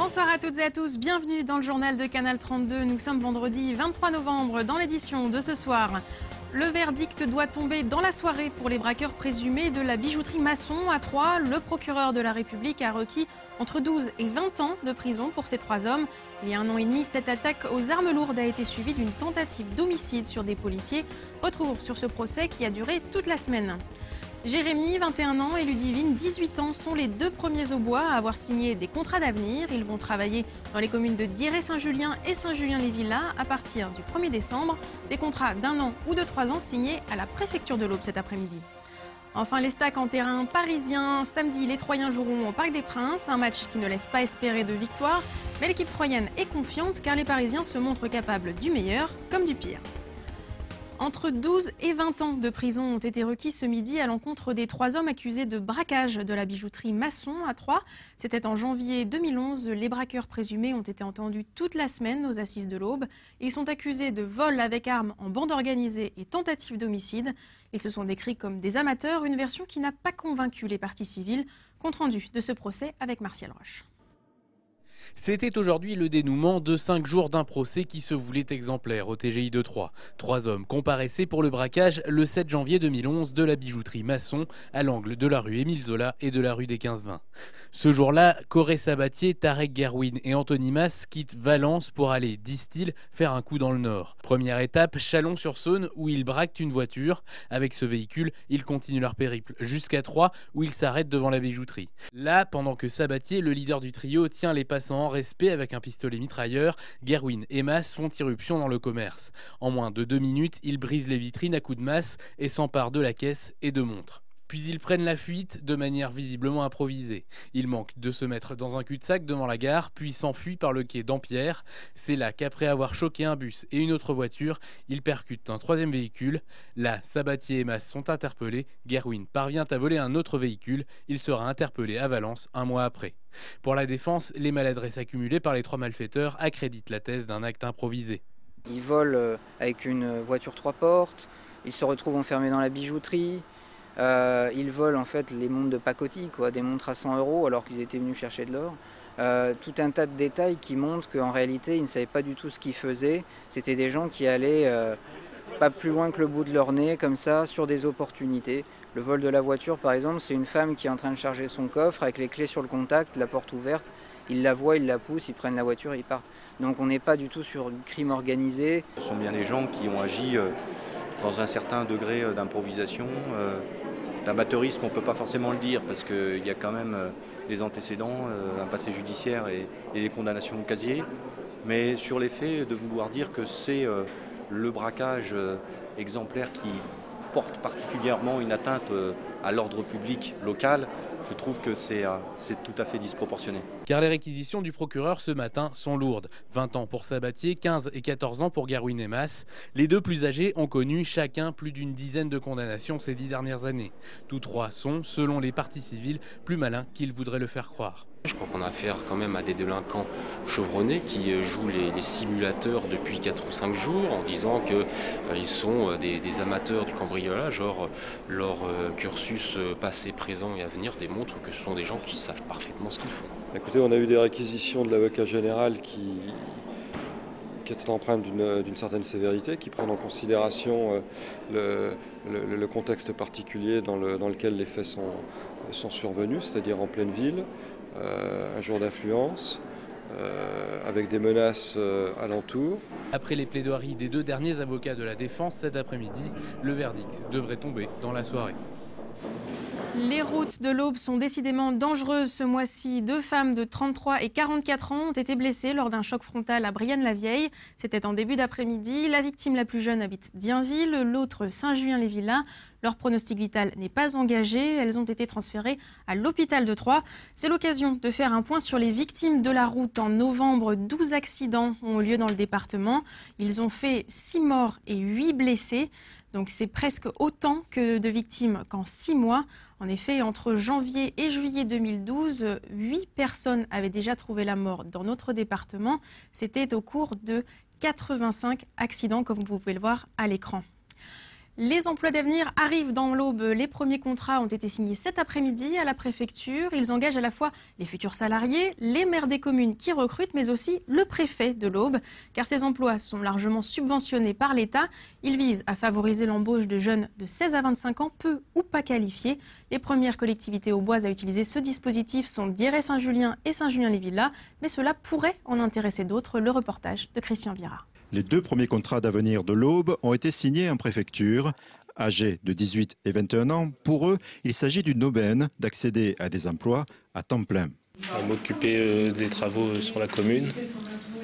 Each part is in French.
Bonsoir à toutes et à tous, bienvenue dans le journal de Canal 32. Nous sommes vendredi 23 novembre dans l'édition de ce soir. Le verdict doit tomber dans la soirée pour les braqueurs présumés de la bijouterie Masson à Troyes. Le procureur de la République a requis entre 12 et 20 ans de prison pour ces trois hommes. Il y a 1 an et demi, cette attaque aux armes lourdes a été suivie d'une tentative d'homicide sur des policiers. Retour sur ce procès qui a duré toute la semaine. Jérémy, 21 ans, et Ludivine, 18 ans, sont les deux premiers au bois à avoir signé des contrats d'avenir. Ils vont travailler dans les communes de Diray-Saint-Julien et Saint-Julien-les-Villas à partir du 1er décembre. Des contrats d'1 an ou de 3 ans signés à la préfecture de l'Aube cet après-midi. Enfin, les stacks en terrain parisien. Samedi, les Troyens joueront au Parc des Princes. Un match qui ne laisse pas espérer de victoire. Mais l'équipe troyenne est confiante car les Parisiens se montrent capables du meilleur comme du pire. Entre 12 et 20 ans de prison ont été requis ce midi à l'encontre des trois hommes accusés de braquage de la bijouterie Masson à Troyes. C'était en janvier 2011. Les braqueurs présumés ont été entendus toute la semaine aux assises de l'Aube. Ils sont accusés de vol avec armes en bande organisée et tentative d'homicide. Ils se sont décrits comme des amateurs, une version qui n'a pas convaincu les parties civiles. Compte rendu de ce procès avec Martial Roche. C'était aujourd'hui le dénouement de 5 jours d'un procès qui se voulait exemplaire au TGI de Troyes. 3 hommes comparaissaient pour le braquage le 7 janvier 2011 de la bijouterie Masson à l'angle de la rue Émile Zola et de la rue des 15-20. Ce jour-là, Corey Sabatier, Tarek Gerwin et Anthony Mas quittent Valence pour aller, disent-ils, faire un coup dans le nord. Première étape, Chalon-sur-Saône où ils braquent une voiture. Avec ce véhicule, ils continuent leur périple jusqu'à Troyes où ils s'arrêtent devant la bijouterie. Là, pendant que Sabatier, le leader du trio, tient les passants en respect avec un pistolet mitrailleur, Gerwin et Mas font irruption dans le commerce. En moins de 2 minutes, ils brisent les vitrines à coups de masse et s'emparent de la caisse et de montres. Puis ils prennent la fuite de manière visiblement improvisée. Ils manquent de se mettre dans un cul-de-sac devant la gare, puis s'enfuient par le quai d'Ampierre. C'est là qu'après avoir choqué un bus et une autre voiture, ils percutent un 3e véhicule. Là, Sabatier et Mas sont interpellés. Gerwin parvient à voler un autre véhicule. Il sera interpellé à Valence 1 mois après. Pour la défense, les maladresses accumulées par les 3 malfaiteurs accréditent la thèse d'un acte improvisé. Ils volent avec une voiture 3 portes, ils se retrouvent enfermés dans la bijouterie, ils volent en fait les montres de pacotille, des montres à 100 € alors qu'ils étaient venus chercher de l'or. Tout un tas de détails qui montrent qu'en réalité ils ne savaient pas du tout ce qu'ils faisaient. C'était des gens qui allaient pas plus loin que le bout de leur nez, comme ça, sur des opportunités. Le vol de la voiture par exemple, c'est une femme qui est en train de charger son coffre avec les clés sur le contact, la porte ouverte. Ils la voient, ils la poussent, ils prennent la voiture et ils partent. Donc on n'est pas du tout sur du crime organisé. Ce sont bien des gens qui ont agi dans un certain degré d'improvisation. L'amateurisme, on ne peut pas forcément le dire parce qu'il y a quand même des antécédents, un passé judiciaire et des condamnations au casier. Mais sur les faits, de vouloir dire que c'est le braquage exemplaire qui porte particulièrement une atteinte à l'ordre public local, je trouve que c'est tout à fait disproportionné. Car les réquisitions du procureur ce matin sont lourdes. 20 ans pour Sabatier, 15 et 14 ans pour Gerwin et Mas. Les deux plus âgés ont connu chacun plus d'une dizaine de condamnations ces 10 dernières années. Tous 3 sont, selon les parties civiles, plus malins qu'ils voudraient le faire croire. Je crois qu'on a affaire quand même à des délinquants chevronnés qui jouent les simulateurs depuis 4 ou 5 jours en disant qu'ils sont des amateurs du cambriolage. Or, leur cursus passé, présent et à venir démontre que ce sont des gens qui savent parfaitement ce qu'ils font. Écoutez, on a eu des réquisitions de l'avocat général qui étaient empreintes d'une certaine sévérité, qui prennent en considération le contexte particulier dans lequel les faits sont survenus, c'est-à-dire en pleine ville. Un jour d'affluence, avec des menaces alentour. Après les plaidoiries des 2 derniers avocats de la défense cet après-midi, le verdict devrait tomber dans la soirée. Les routes de l'Aube sont décidément dangereuses ce mois-ci. 2 femmes de 33 et 44 ans ont été blessées lors d'un choc frontal à Brienne-la-Vieille. C'était en début d'après-midi. La victime la plus jeune habite Dienville, l'autre Saint-Julien-les-Villas. Leur pronostic vital n'est pas engagé. Elles ont été transférées à l'hôpital de Troyes. C'est l'occasion de faire un point sur les victimes de la route. En novembre, 12 accidents ont eu lieu dans le département. Ils ont fait 6 morts et 8 blessés. Donc c'est presque autant que de victimes qu'en 6 mois. En effet, entre janvier et juillet 2012, 8 personnes avaient déjà trouvé la mort dans notre département. C'était au cours de 85 accidents, comme vous pouvez le voir à l'écran. Les emplois d'avenir arrivent dans l'Aube. Les premiers contrats ont été signés cet après-midi à la préfecture. Ils engagent à la fois les futurs salariés, les maires des communes qui recrutent, mais aussi le préfet de l'Aube. Car ces emplois sont largement subventionnés par l'État. Ils visent à favoriser l'embauche de jeunes de 16 à 25 ans, peu ou pas qualifiés. Les premières collectivités auboises à utiliser ce dispositif sont Diray-Saint-Julien et Saint-Julien-les-Villas. Mais cela pourrait en intéresser d'autres. Le reportage de Christian Vira. Les 2 premiers contrats d'avenir de l'Aube ont été signés en préfecture. Âgés de 18 et 21 ans, pour eux, il s'agit d'une aubaine d'accéder à des emplois à temps plein. M'occuper des travaux sur la commune,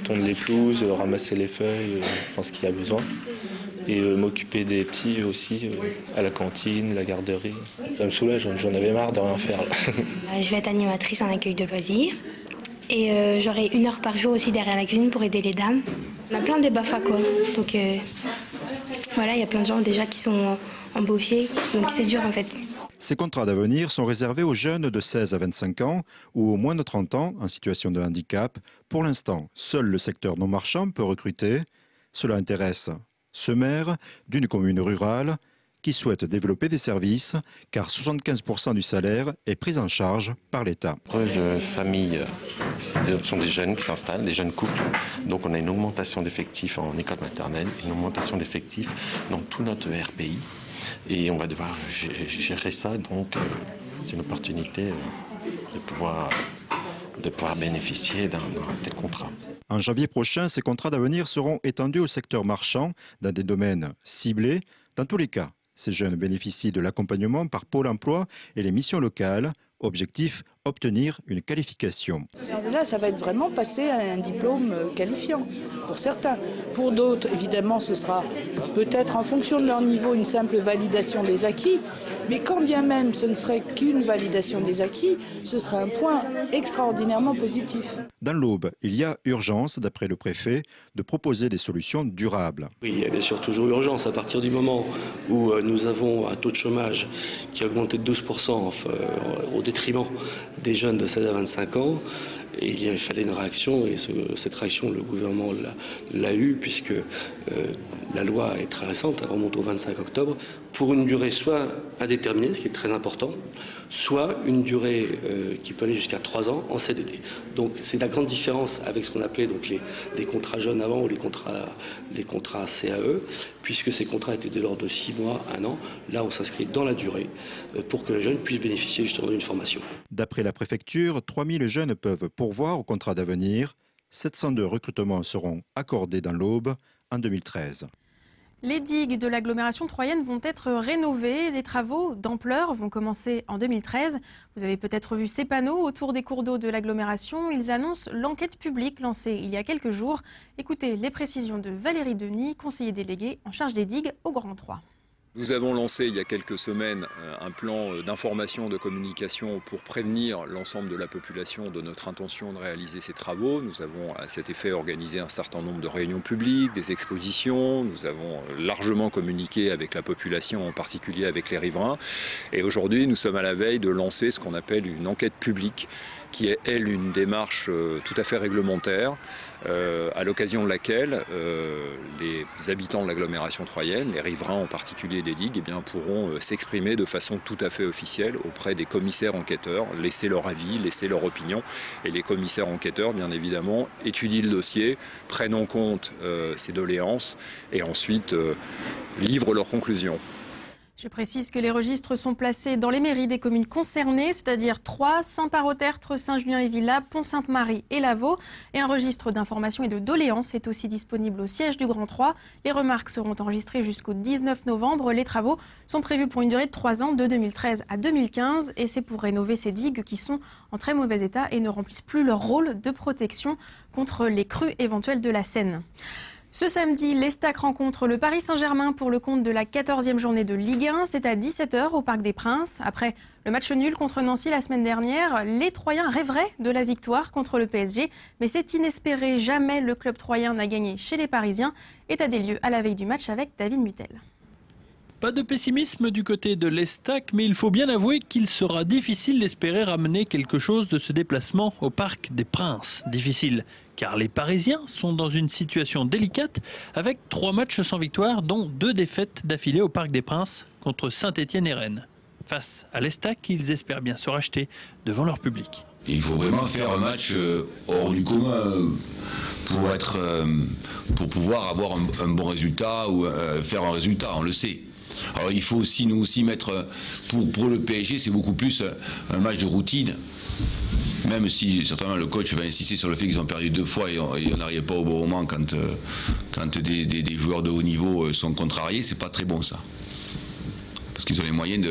tondre les pelouses, ramasser les feuilles, enfin ce qu'il y a besoin. Et m'occuper des petits aussi, à la cantine, la garderie. Ça me soulage, j'en avais marre de rien faire. Je vais être animatrice en accueil de loisirs. Et j'aurai 1 heure par jour aussi derrière la cuisine pour aider les dames. On a plein de BAFA quoi. Donc voilà, il y a plein de gens déjà qui sont embauchés. Donc c'est dur en fait. Ces contrats d'avenir sont réservés aux jeunes de 16 à 25 ans ou aux moins de 30 ans en situation de handicap. Pour l'instant, seul le secteur non marchand peut recruter. Cela intéresse ce maire d'une commune rurale qui souhaite développer des services, car 75% du salaire est pris en charge par l'État. Nombreuses familles, ce sont des jeunes qui s'installent, des jeunes couples. Donc on a une augmentation d'effectifs en école maternelle, une augmentation d'effectifs dans tout notre RPI. Et on va devoir gérer ça, donc c'est une opportunité de pouvoir bénéficier d'un tel contrat. En janvier prochain, ces contrats d'avenir seront étendus au secteur marchand dans des domaines ciblés. Dans tous les cas, ces jeunes bénéficient de l'accompagnement par Pôle emploi et les missions locales. Objectif, obtenir une qualification. Là, ça va être vraiment passer à un diplôme qualifiant, pour certains. Pour d'autres, évidemment, ce sera peut-être en fonction de leur niveau une simple validation des acquis, mais quand bien même ce ne serait qu'une validation des acquis, ce serait un point extraordinairement positif. Dans l'Aube, il y a urgence, d'après le préfet, de proposer des solutions durables. Oui, il y a bien sûr toujours urgence. À partir du moment où nous avons un taux de chômage qui a augmenté de 12% au détriment des jeunes de 16 à 25 ans, et il fallait une réaction, et cette réaction, le gouvernement l'a eue, puisque la loi est très récente, elle remonte au 25 octobre, pour une durée soit indéterminée, ce qui est très important, soit une durée qui peut aller jusqu'à 3 ans en CDD. Donc c'est la grande différence avec ce qu'on appelait donc les contrats jeunes avant ou les contrats CAE, puisque ces contrats étaient de l'ordre de 6 mois, 1 an. Là, on s'inscrit dans la durée pour que les jeunes puissent bénéficier justement d'une formation. D'après la préfecture, 3000 jeunes peuvent pourvoir au contrat d'avenir. 702 recrutements seront accordés dans l'Aube en 2013. Les digues de l'agglomération troyenne vont être rénovées. Les travaux d'ampleur vont commencer en 2013. Vous avez peut-être vu ces panneaux autour des cours d'eau de l'agglomération. Ils annoncent l'enquête publique lancée il y a quelques jours. Écoutez les précisions de Valérie Denis, conseiller déléguée en charge des digues au Grand 3. Nous avons lancé il y a quelques semaines un plan d'information, de communication pour prévenir l'ensemble de la population de notre intention de réaliser ces travaux. Nous avons à cet effet organisé un certain nombre de réunions publiques, des expositions. Nous avons largement communiqué avec la population, en particulier avec les riverains. Et aujourd'hui, nous sommes à la veille de lancer ce qu'on appelle une enquête publique, qui est, elle, une démarche tout à fait réglementaire, à l'occasion de laquelle les habitants de l'agglomération troyenne, les riverains en particulier des digues, pourront s'exprimer de façon tout à fait officielle auprès des commissaires enquêteurs, laisser leur avis, laisser leur opinion. Et les commissaires enquêteurs, bien évidemment, étudient le dossier, prennent en compte ces doléances et ensuite livrent leurs conclusions. Je précise que les registres sont placés dans les mairies des communes concernées, c'est-à-dire Troyes, Saint-Parot-Tertre, Saint-Julien-les-Villas, Pont-Sainte-Marie et Lavaux. Et un registre d'information et de doléances est aussi disponible au siège du Grand 3. Les remarques seront enregistrées jusqu'au 19 novembre. Les travaux sont prévus pour une durée de 3 ans, de 2013 à 2015. Et c'est pour rénover ces digues qui sont en très mauvais état et ne remplissent plus leur rôle de protection contre les crues éventuelles de la Seine. Ce samedi, l'Estac rencontre le Paris Saint-Germain pour le compte de la 14e journée de Ligue 1. C'est à 17 h au Parc des Princes. Après le match nul contre Nancy la semaine dernière, les Troyens rêveraient de la victoire contre le PSG. Mais c'est inespéré. Jamais le club troyen n'a gagné chez les Parisiens. État des lieux à la veille du match avec David Mutel. Pas de pessimisme du côté de l'Estac, mais il faut bien avouer qu'il sera difficile d'espérer ramener quelque chose de ce déplacement au Parc des Princes. Difficile, car les Parisiens sont dans une situation délicate avec 3 matchs sans victoire, dont 2 défaites d'affilée au Parc des Princes contre Saint-Étienne et Rennes. Face à l'Estac, ils espèrent bien se racheter devant leur public. Il faut vraiment faire un match hors du commun pour pouvoir avoir un bon résultat ou faire un résultat, on le sait. Alors il faut aussi nous aussi mettre, pour le PSG, c'est beaucoup plus un match de routine. Même si certainement le coach va insister sur le fait qu'ils ont perdu 2 fois et on n'arrive pas au bon moment quand des joueurs de haut niveau sont contrariés, c'est pas très bon ça. Parce qu'ils ont les moyens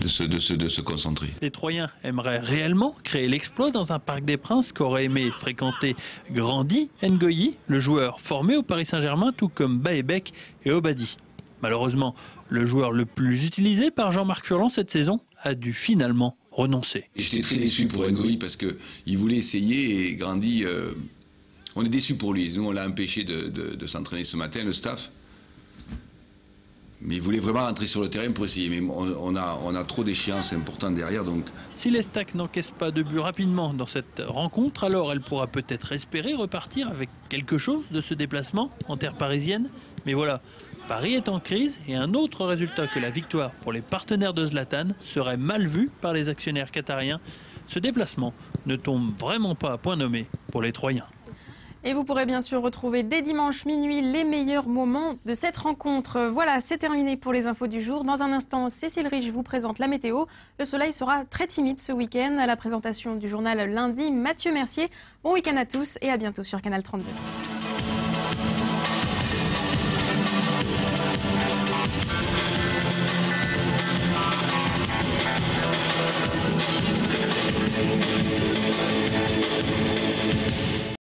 de se concentrer. Les Troyens aimeraient réellement créer l'exploit dans un Parc des Princes qu'aurait aimé fréquenter Grandi Ngoyi, le joueur formé au Paris Saint-Germain, tout comme Baebek et Obadi. Malheureusement, le joueur le plus utilisé par Jean-Marc Furlan cette saison a dû finalement renoncer. J'étais très déçu pour Ngoyi parce qu'il voulait essayer et Grandi, on est déçu pour lui. Nous, on l'a empêché de s'entraîner ce matin, le staff. Mais il voulait vraiment rentrer sur le terrain pour essayer. Mais on a trop d'échéances importantes derrière. Donc. Si l'Estac n'encaisse pas de but rapidement dans cette rencontre, alors elle pourra peut-être espérer repartir avec quelque chose de ce déplacement en terre parisienne. Mais voilà, Paris est en crise et un autre résultat que la victoire pour les partenaires de Zlatan serait mal vu par les actionnaires qatariens. Ce déplacement ne tombe vraiment pas à point nommé pour les Troyens. Et vous pourrez bien sûr retrouver dès dimanche minuit les meilleurs moments de cette rencontre. Voilà, c'est terminé pour les infos du jour. Dans un instant, Cécile Rich vous présente la météo. Le soleil sera très timide ce week-end. À la présentation du journal lundi, Mathieu Mercier. Bon week-end à tous et à bientôt sur Canal 32.